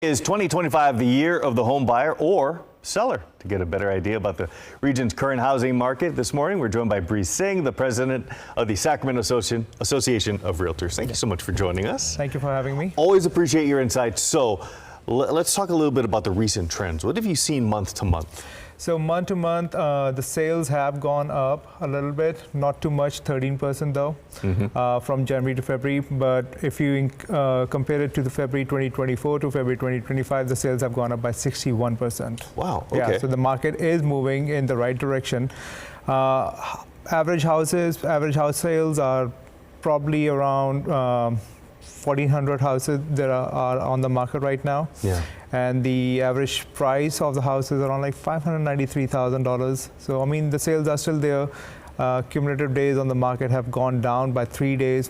Is 2025 the year of the home buyer or seller? To get a better idea about the region's current housing market this morning, we're joined by Breeze Singh, the president of the Sacramento Association of Realtors. Thank you so much for joining us. Thank you for having me. Always appreciate your insights. So let's talk a little bit about the recent trends. What have you seen month to month? So month to month, the sales have gone up a little bit, not too much, 13% though, from January to February. But if you compare it to the February 2024 to February 2025, the sales have gone up by 61%. Wow, okay. Yeah, so the market is moving in the right direction. Average house sales are probably around 1,400 houses that are on the market right now. Yeah. And the average price of the house is around like $593,000. So, I mean, the sales are still there. Cumulative days on the market have gone down by 3 days.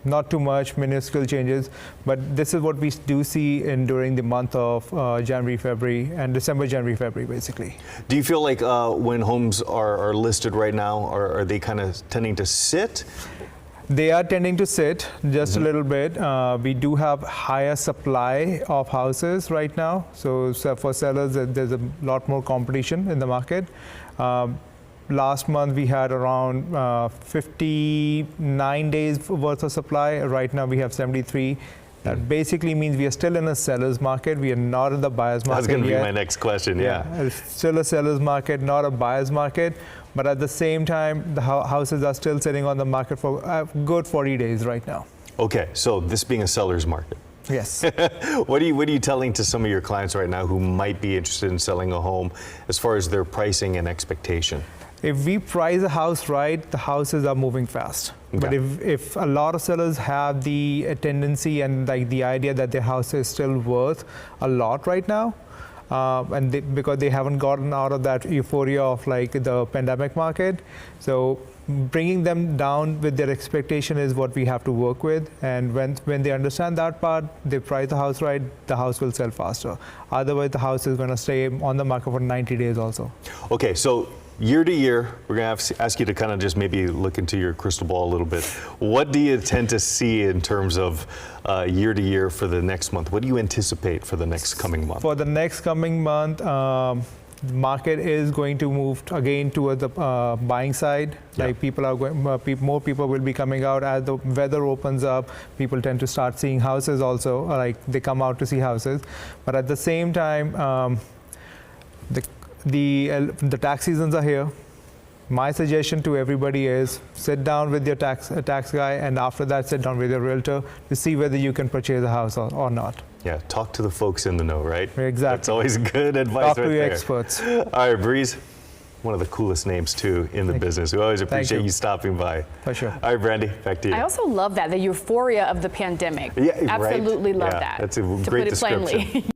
Not too much, minuscule changes. But this is what we do see during the month of January, February, and December, January, February, basically. Do you feel like when homes are listed right now, are they kind of tending to sit? They are tending to sit just a little bit. We do have higher supply of houses right now. So for sellers, there's a lot more competition in the market. Last month, we had around 59 days worth of supply. Right now, we have 73. That basically means we are still in a seller's market. We are not in the buyer's market. That's going to be my next question, yeah. It's still a seller's market, not a buyer's market. But at the same time, the houses are still sitting on the market for a good 40 days right now. Okay, so this being a seller's market. Yes. What are you telling to some of your clients right now who might be interested in selling a home as far as their pricing and expectation? If we price a house right, the houses are moving fast. Okay. But if a lot of sellers have the tendency and like the idea that their house is still worth a lot right now, because they haven't gotten out of that euphoria of like the pandemic market, so bringing them down with their expectation is what we have to work with. And when they understand that part, they price the house right, the house will sell faster. Otherwise, the house is going to stay on the market for 90 days also. Okay, so year to year, we're going to ask you to kind of just maybe look into your crystal ball a little bit. What do you tend to see in terms of year to year for the next month? What do you anticipate for the next coming month? For the next coming month, the market is going to move again toward the buying side. Yeah. Like people are going, more people will be coming out as the weather opens up. People tend to start seeing houses also, like they come out to see houses. But at the same time, the tax seasons are here. My suggestion to everybody is sit down with your tax guy, and after that sit down with your realtor to see whether you can purchase a house or not. Yeah, talk to the folks in the know, right? Exactly. That's always good advice. Talk to your experts. All right, Breeze, one of the coolest names too in the business. We always appreciate you stopping by. For sure. All right, Brandy, back to you. I also love that, the euphoria of the pandemic. Yeah, absolutely right? love yeah, that. That's a great description.